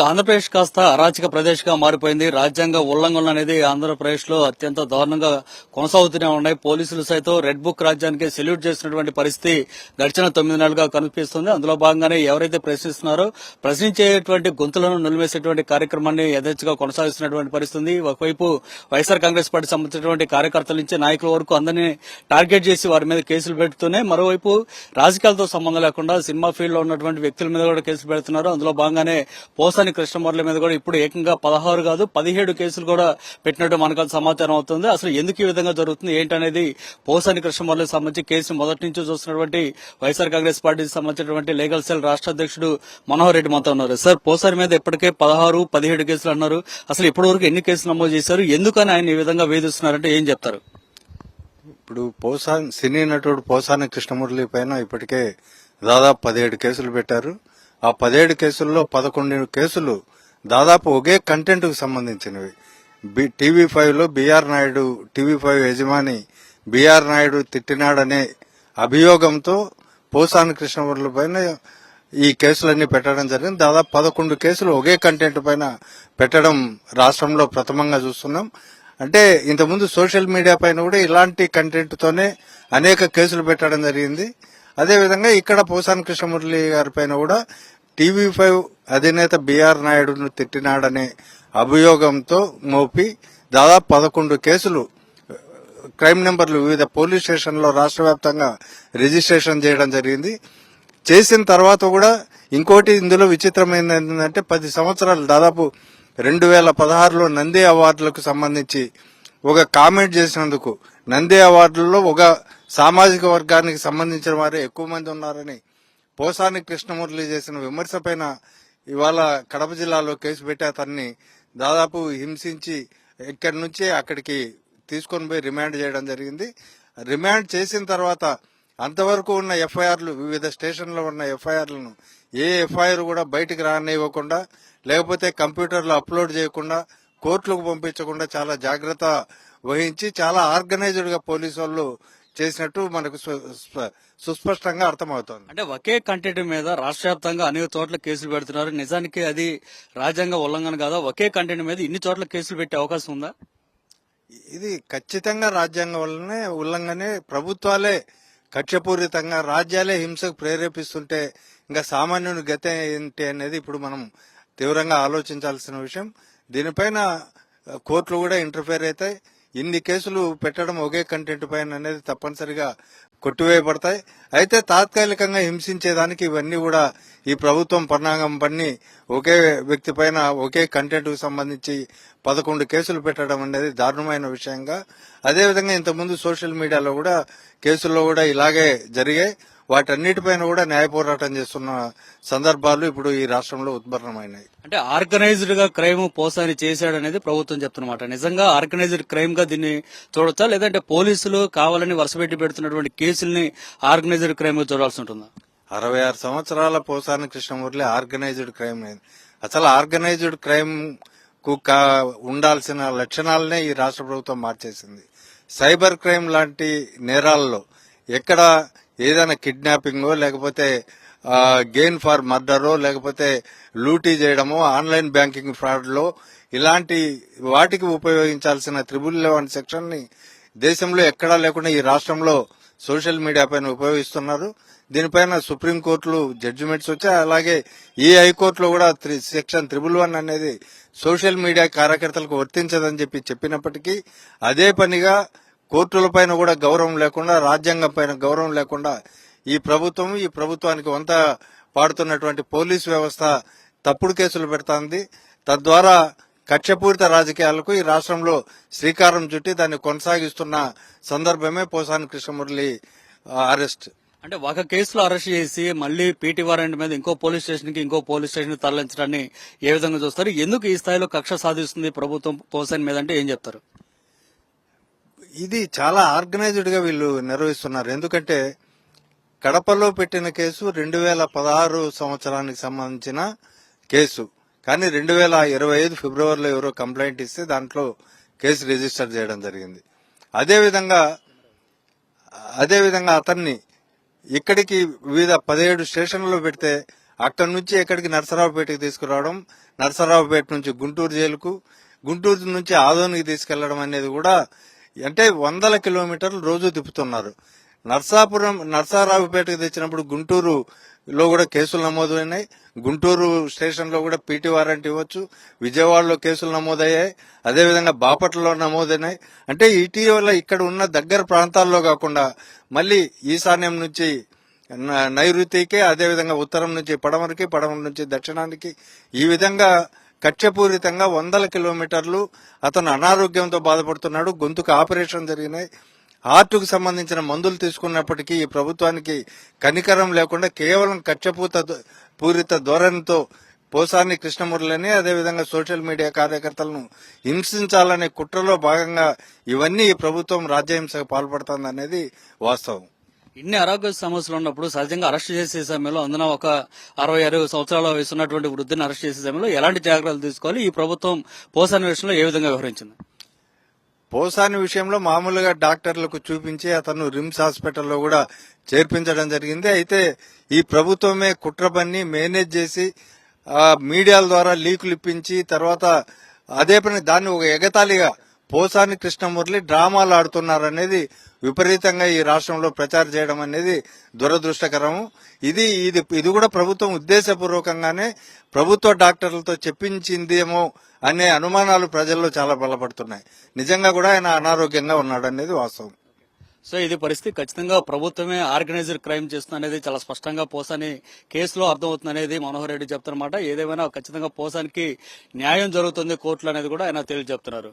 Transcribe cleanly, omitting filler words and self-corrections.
ఆంధ్రప్రదేశ్ కాస్త అరాచక ప్రదేశ్ గా మారిపోయింది. రాజ్యాంగ ఉల్లంఘనలు అనేది ఆంధ్రప్రదేశ్ లో అత్యంత దారుణంగా కొనసాగుతూనే ఉన్నాయి. పోలీసులు సైతం రెడ్ బుక్ రాజ్యానికి సెల్యూట్ చేసినటువంటి పరిస్థితి గడిచిన 9 నెలలుగా కనిపిస్తుంది. అందులో భాగంగానే ఎవరైతే ప్రశ్నిస్తున్నారో ప్రశ్నించేటువంటి గొంతులను నిలిమేసేటువంటి కార్యక్రమాన్ని యథేచ్ఛగా కొనసాగిస్తున్నటువంటి పరిస్థితి. ఒకవైపు వైఎస్ఆర్ కాంగ్రెస్ పార్టీ సంబంధించినటువంటి కార్యకర్తల నుంచి నాయకుల వరకు అందరినీ టార్గెట్ చేసి వారి మీద కేసులు పెడుతూనే మరోవైపు రాజకీయాలతో సంబంధం లేకుండా సినిమా ఫీల్డ్ లో ఉన్నటువంటి వ్యక్తుల మీద కూడా కేసులు పెడుతున్నారు. అందులో భాగంగానే పోసాని కృష్ణమురళి మీద కూడా ఇప్పుడు ఏకంగా 16 కాదు 17 కేసులు కూడా పెట్టినట్టు మనకు సమాచారం అవుతుంది. అసలు ఎందుకు ఈ విధంగా జరుగుతుంది ఏంటనేది పోసాని కృష్ణమురళికి సంబంధించి కేసును మొదటి నుంచి చూస్తున్నటువంటి వైఎస్ఆర్ కాంగ్రెస్ పార్టీకి సంబంధించినటువంటి లీగల్ సెల్ రాష్ట్ర అధ్యక్షుడు మనోహర్ రెడ్డి మనతో ఉన్నారు. సార్, పోసాని మీద ఇప్పటికే 16, 17 కేసులు అన్నారు. అసలు ఇప్పటి వరకు ఎన్ని కేసులు నమోదు చేశారు? ఎందుకని ఆయన ఈ విధంగా వేధిస్తున్నారంటే ఏం చెప్తారు? ఇప్పుడు సినీ నటుడు పోసాని కృష్ణమురళి పైన ఇప్పటికే దాదాపు 17 కేసులు పెట్టారు. ఆ 17 కేసుల్లో 11 కేసులు దాదాపు ఒకే కంటెంట్ కు సంబంధించినవి. టీవీ5 లో బీఆర్ నాయుడు, టీవీ5 యజమాని బీఆర్ నాయుడు తిట్టినాడనే అభియోగంతో పోసాని కృష్ణమురళి పైన ఈ కేసులన్నీ పెట్టడం జరిగింది. దాదాపు 11 కేసులు ఒకే కంటెంట్ పైన పెట్టడం రాష్ట్రంలో ప్రథమంగా చూస్తున్నాం. అంటే ఇంతకుముందు సోషల్ మీడియా పైన కూడా ఇలాంటి కంటెంట్ తోనే అనేక కేసులు పెట్టడం జరిగింది. అదేవిధంగా ఇక్కడ పోసాని కృష్ణమురళి గారి పైన కూడా టీవీ5 అధినేత బీఆర్ నాయుడును తిట్టినాడనే అభియోగంతో మోపి దాదాపు 11 కేసులు క్రైమ్ నెంబర్లు వివిధ పోలీస్ స్టేషన్లో రాష్ట్ర వ్యాప్తంగా రిజిస్ట్రేషన్ చేయడం జరిగింది. చేసిన తర్వాత కూడా ఇంకోటి ఇందులో విచిత్రమైనది ఏంటంటే 10 సంవత్సరాలు దాదాపు 2016లో నంది అవార్డులకు సంబంధించి ఒక కామెంట్ చేసినందుకు నంది అవార్డుల్లో ఒక సామాజిక వర్గానికి సంబంధించిన వారే ఎక్కువ మంది ఉన్నారని పోసాని కృష్ణమురళి చేసిన విమర్శ పైన ఇవాళ కడప జిల్లాలో కేసు పెట్టి అతన్ని దాదాపు హింసించి ఇక్కడి నుంచి అక్కడికి తీసుకొని పోయి రిమాండ్ చేయడం జరిగింది. రిమాండ్ చేసిన తర్వాత అంతవరకు ఉన్న ఎఫ్ఐఆర్లు వివిధ స్టేషన్లో ఉన్న ఎఫ్ఐఆర్లను ఏ ఎఫ్ఐఆర్ కూడా బయటికి రానివ్వకుండా లేకపోతే కంప్యూటర్లో అప్లోడ్ చేయకుండా కోర్టులకు పంపించకుండా చాలా జాగ్రత్త వహించి చాలా ఆర్గనైజ్డ్ గా పోలీసు వాళ్ళు చేసినట్టు మనకు సుస్పష్టంగా అర్థమవుతోంది. అంటే ఒకే కంటెంట్ మీద రాష్ట్ర వ్యాప్తంగా అనేక చోట్ల కేసులు పెడుతున్నారు. నిజానికి అది రాజ్యాంగ ఉల్లంఘన కాదా? ఒకే కంటెంట్ మీద ఇన్ని చోట్ల కేసులు పెట్టే అవకాశం ఉందా? ఇది ఖచ్చితంగా రాజ్యాంగం వల్లనే ఉల్లంఘనే. ప్రభుత్వాలే కక్షపూరితంగా రాజ్యాలే హింసకు ప్రేరేపిస్తుంటే ఇంకా సామాన్యుని గతి ఏంటి అనేది ఇప్పుడు మనం తీవ్రంగా ఆలోచించాల్సిన విషయం. దీనిపైన కోర్టులు కూడా ఇంటర్ఫేర్ అవుతాయి. ఇన్ని కేసులు పెట్టడం ఒకే కంటెంట్ పైన అనేది తప్పనిసరిగా కొట్టివేయబడతాయి. అయితే తాత్కాలికంగా హింసించేదానికి ఇవన్నీ కూడా ఈ ప్రభుత్వం పన్నాగం పన్ని ఒకే వ్యక్తి పైన ఒకే కంటెంట్ కు సంబంధించి 11 కేసులు పెట్టడం అనేది దారుణమైన విషయంగా. అదేవిధంగా ఇంతకుముందు సోషల్ మీడియాలో కూడా కేసుల్లో కూడా ఇలాగే జరిగాయి. వాటన్నిటిపైన కూడా న్యాయ పోరాటం చేస్తున్న సందర్భాలు ఇప్పుడు ఈ రాష్ట్రంలో ఉద్భరణమైనాయి. అంటే ఆర్గనైజ్డ్ గా క్రైమ్ పోసాని చేశాడనేది ప్రభుత్వం చెప్తున్నమాట. నిజంగా ఆర్గనైజ్డ్ క్రైమ్ గా దీన్ని చూడొచ్చా, లేదంటే పోలీసులు కావాలని వరుసపెట్టి పెడుతున్నటువంటి కేసుల్ని ఆర్గనైజ్డ్ క్రైమ్ గా చూడాల్సి ఉంటుందా? 66 సంవత్సరాల పోసాని కృష్ణమురళి ఆర్గనైజ్డ్ క్రైమ్ లేదు. అసలు ఆర్గనైజ్డ్ క్రైమ్ కు ఉండాల్సిన లక్షణాలనే ఈ రాష్ట్ర ప్రభుత్వం మార్చేసింది. సైబర్ క్రైమ్ లాంటి నేరాల్లో ఎక్కడ ఏదైనా కిడ్నాపింగో లేకపోతే గెయిన్ ఫర్ మర్డరో లేకపోతే లూటీ చేయడమో ఆన్లైన్ బ్యాంకింగ్ ఫ్రాడ్ లో ఇలాంటి వాటికి ఉపయోగించాల్సిన 11 సెక్షన్ ని దేశంలో ఎక్కడా లేకుండా ఈ రాష్ట్రంలో సోషల్ మీడియా పైన ఉపయోగిస్తున్నారు. దీనిపైన సుప్రీంకోర్టులు జడ్జిమెంట్స్ వచ్చాయి. అలాగే ఈ హైకోర్టులో కూడా సెక్షన్ 111 అనేది సోషల్ మీడియా కార్యకర్తలకు వర్తించదని చెప్పినప్పటికీ అదే పనిగా కోర్టుల పైన కూడా గౌరవం లేకుండా రాజ్యాంగం పైన గౌరవం లేకుండా ఈ ప్రభుత్వానికి వంత పాడుతున్నటువంటి పోలీసు వ్యవస్థ తప్పుడు కేసులు పెడుతోంది. తద్వారా కక్షపూరిత రాజకీయాలకు ఈ రాష్ట్రంలో శ్రీకారం చుట్టి దాన్ని కొనసాగిస్తున్న సందర్భమే పోసాని కృష్ణమురళి అరెస్ట్. అంటే ఒక కేసులో అరెస్ట్ చేసి మళ్లీ పీటీ వారెంట్ మీద ఇంకో పోలీస్ స్టేషన్ తరలించడాన్ని ఏ విధంగా చూస్తారు? ఎందుకు ఈ స్థాయిలో కక్ష సాధిస్తుంది ప్రభుత్వం పోసాని మీద అంటే ఏం చెప్తారు? ఇది చాలా ఆర్గనైజ్డ్ గా వీళ్ళు నిర్వహిస్తున్నారు. ఎందుకంటే కడపలో పెట్టిన కేసు 2016 సంవత్సరానికి సంబంధించిన కేసు. కానీ 2025 ఫిబ్రవరిలో ఎవరో కంప్లైంట్ ఇస్తే దాంట్లో కేసు రిజిస్టర్ చేయడం జరిగింది. అదేవిధంగా అతన్ని ఇక్కడికి వివిధ 17 స్టేషన్లలో పెడితే అక్కడి నుంచి ఎక్కడికి నరసరావుపేటకి తీసుకురావడం, నరసరావుపేట నుంచి గుంటూరు జైలుకు, గుంటూరు నుంచి ఆదోనికి తీసుకెళ్లడం అనేది కూడా అంటే 100 కిలోమీటర్లు రోజు తిప్పుతున్నారు. నరసరావుపేటకు తెచ్చినప్పుడు గుంటూరులో కూడా కేసులు నమోదైనాయి. గుంటూరు స్టేషన్ లో కూడా పీటీ వారెంట్ ఇవ్వచ్చు. విజయవాడలో కేసులు నమోదయ్యాయి. అదేవిధంగా బాపట్లలో నమోదైనాయి. అంటే ఇటీవల ఇక్కడ ఉన్న దగ్గర ప్రాంతాల్లో కాకుండా మళ్ళీ ఈశాన్యం నుంచి నైరుతికి, అదేవిధంగా ఉత్తరం నుంచి పడమరకి, పడమర నుంచి దక్షిణానికి, ఈ విధంగా కక్షపూరితంగా 100 కిలోమీటర్లు అతను అనారోగ్యంతో బాధపడుతున్నాడు. గొంతుకు ఆపరేషన్ జరిగినాయి. హార్టుకు సంబంధించిన మందులు తీసుకున్నప్పటికీ ఈ ప్రభుత్వానికి కనికరం లేకుండా కేవలం పూరిత ధోరణితో పోసాని కృష్ణమురళిని, అదేవిధంగా సోషల్ మీడియా కార్యకర్తలను హింసించాలనే కుట్రలో భాగంగా ఇవన్నీ ఈ ప్రభుత్వం రాజ్యహింసకు పాల్పడుతోందనేది వాస్తవం. ఇన్ని ఆరోగ్య సమస్యలు ఉన్నప్పుడు సహజంగా అరెస్ట్ చేసే సమయంలో అందున ఒక 66 సంవత్సరాల వయసు ఉన్నటువంటి వృద్ధిని అరెస్ట్ చేసే సమయంలో ఎలాంటి జాగ్రత్తలు తీసుకోవాలి? ఈ ప్రభుత్వం పోసాని విషయంలో ఏ విధంగా వ్యవహరించింది? పోసాని విషయంలో మామూలుగా డాక్టర్లకు చూపించి అతను రిమ్స్ హాస్పిటల్లో కూడా చేర్పించడం జరిగింది. అయితే ఈ ప్రభుత్వమే కుట్ర పన్ని మేనేజ్ చేసి మీడియాల ద్వారా లీకులు ఇప్పించి తర్వాత అదే పని దాన్ని ఒక ఎగతాళిగా పోసాని కృష్ణమురళి డ్రామాలు ఆడుతున్నారనేది విపరీతంగా ఈ రాష్ట్రంలో ప్రచారం చేయడం అనేది దురదృష్టకరం. ఇది కూడా ప్రభుత్వం ఉద్దేశపూర్వకంగానే ప్రభుత్వ డాక్టర్లతో చెప్పించిందేమో అనే అనుమానాలు ప్రజల్లో చాలా బలపడుతున్నాయి. నిజంగా కూడా ఆయన అనారోగ్యంగా ఉన్నాడనేది వాస్తవం. సో ఇది పరిస్థితి ఖచ్చితంగా ప్రభుత్వమే ఆర్గనైజర్ క్రైమ్ చేస్తుంది అనేది చాలా స్పష్టంగా పోసాని కేసులో అర్థమవుతుంది అనేది మనోహర్ రెడ్డి చెప్తున్నమాట. ఏదేమైనా ఖచ్చితంగా పోసానికి న్యాయం జరుగుతుంది కోర్టులో అనేది కూడా ఆయన తెలియజెప్తున్నారు.